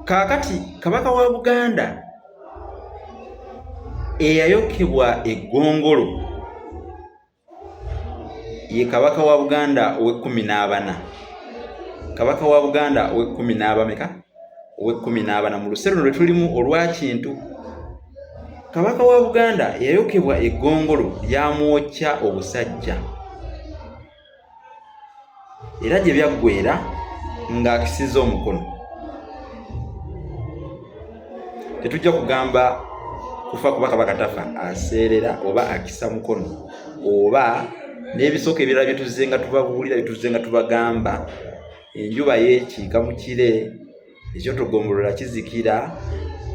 Kaakati kabaka wa Buganda eyayokebwa eggongolo ye kabaka wa Buganda owe-14. Kabaka wa Buganda owe-14 mu luseero lwe tulimu olwakintu. Kabaka wa Buganda yayokebwa eggongolo lyamwokya obusajja era gye byaggweera ng'akisiza omukono. Tetujja kugamba kufa kuba kabaka tafa aseerera oba akisa mukono oba n'ebisooka ebirala bye tuzze nga tubabuulira bye tuzze nga tubagamba. Enjuba yeekiika mu kire, ekyotogombolola kizikira.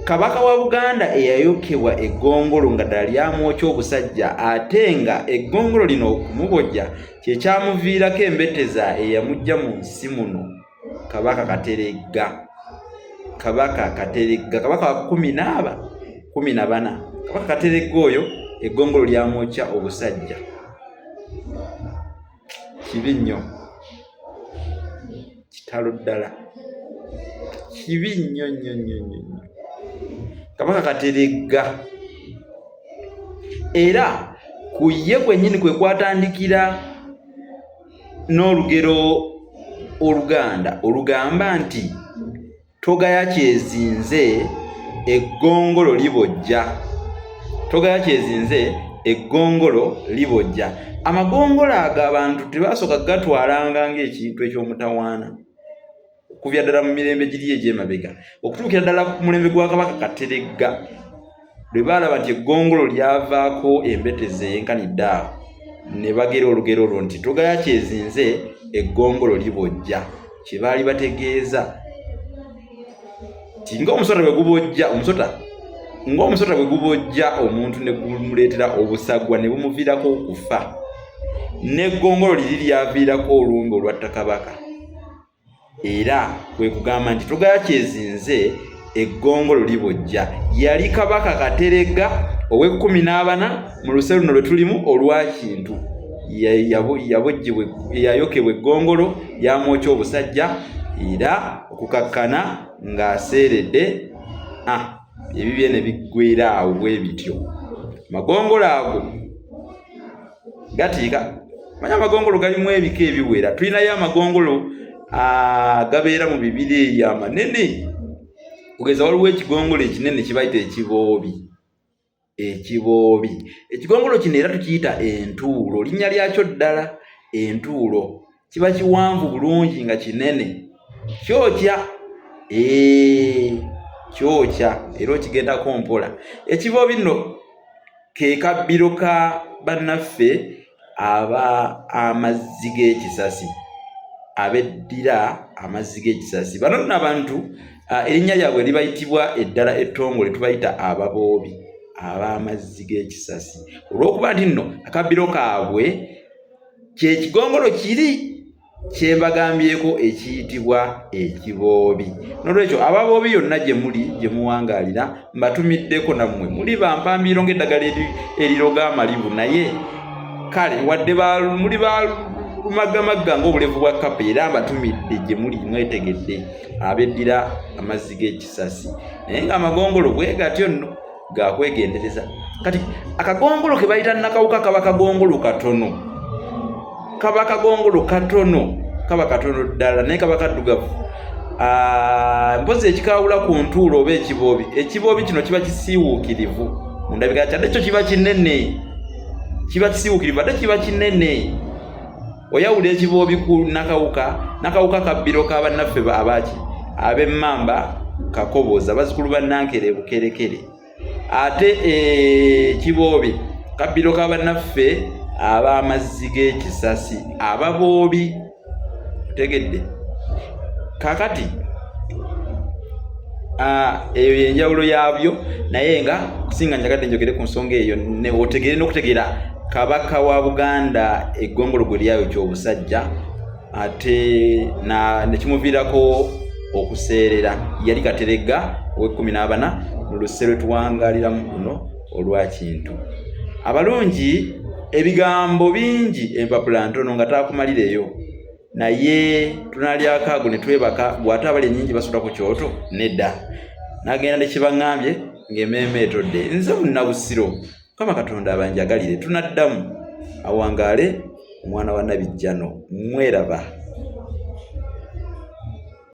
Kabaka wa Buganda eyayokebwa eggongolo nga ddala lyamwokya obusajja ate nga eggongolo lino okumubojja kye kyamuviirako embeteza eyamujja mu nsi muno Kabaka Kateregga. Kabaka Kateregga, kabaka wa 14. Kabaka Kateregga oyo eggongolo lyamwokya obusajja. Kibi nnyo, kitalo ddala, kibi nnyo nnyo. Kabaka Kateregga era ku ye kwennyini kwe kwatandikira n'olugero Oluganda olugamba nti togaya kyezinze eggongolo libojja. Togaya kyezinze eggongolo libojja. Amagongolo ago abantu tebasooka gatwalanga ng'ekintu eky'omutawaana okuvya ddala mu mirembe giri egy'emabega okutuukira ddala ku mulembe gwa Kabaka Kateregga lwe baalaba nti eggongolo lyavaako embetezi eyenkanidde awo ne bagera olugero olwo nti togaya kyezinze eggongolo libojja. Kye baali bategeeza ti ng'omusota bwe gubojja omuntu ne gumuleetera obusagwa ne bumuviirako okufa, n'eggongolo liri lyaviirako olumbe olwatta kabaka. Era kwe kugamba nti togaya kyezinze eggongolo libojja. Yali Kabaka Kateregga owe-14 mu luseero luno lwe tulimu olwakintu. Yayokebwa eggongolo lyamwokya obusajja era okukakkana ng'aseeredde. Ebibye ne biggweera awo bwe bityo. Magongolo ago gatiika. Manya amagongolo galimu ebika ebiwera. Tulinayo amagongolo gabeera mu bibira eyo amanene. Kugeza waliwo ekigongolo ekinene kibayita ekiboobi. Ekigongolo kino era tukiyita entuulo. Linnya lyakyo ddala entuulo. Kiba kiwanvu bulungi nga kinene. Kyokya era okigendako mpola. Ekiboobi nno ke kabbiro ka bannaffe aba amazzi g'ekisasi, abeddira amazzi g'ekisasi. Bano nno abantu erinnya lyabwe libayitibwa eddala ettongole, tubayita ababoobi, ab'amazzi g'ekisasi. Olw'okuba nti nno akabbiro kaabwe kyekigongolo kiri kye mbagambyeko ekiyitibwa ekiboobi. N'olwekyo ababoobi yonna gye muli gye muwangaalira mbatumiddeko nammwe muli bampambiro ng'eddagala eriroga amalibu, naye kale wadde muli balumagamagga ng'obulevu bwa kapa era mbatumidde gye muli mwetegedde abeddira amazzi g'ekisasi. Naye ng'amagongolo bwe gatyo nno gakwegendereza. Kati akagongolo ke bayita nakawuka kaba kagongolo katono. Kaba kagongolo katono, kaba katono ddala naye kaba kaddugavu. Mpozi ekikawula ku ntuulo oba ekiboobi. Ekiboobi kino kiba kisiiwuukirivu mu ndabika yakyo, ate kyo kiba kinene. Kiba kisiiwuukirivu ate kiba kinene. Oyawula ekiboobi ku nakawuka kabbiro ka bannaffe abaaki ab'Emmamba Kakoboza bazzukulu ba Nankere Bukerekere. Ate ekiboobi kabbiro ka bannaffe ab'amazzi g'ekisasi, ababoobi. Otegedde? Kakati eyo yenjawulo yaabyo, naye nga kusinga njagadde njogere ku nsonga eyo otegere n'okutegeera Kabaka wa Buganda eggongolo gwe lyayokya obusajja ate ne kimuviirako okuseerera. Yali Kateregga owe-14 mu luseero tuwangaaliramu luno olwakintu. Abalungi ebigambo bingi empapula ntono nga taakumalireyo. naye tunalyako ago ne twebaka gwate abali ennyingi basula ku kyoto nedda n'agenda ne kibaŋŋambye ng'emmeeme etodde nze Munnabusiro Mukama Katonda abanjagalire tunaddamu awangaale omwana wa Nabijjano mweraba.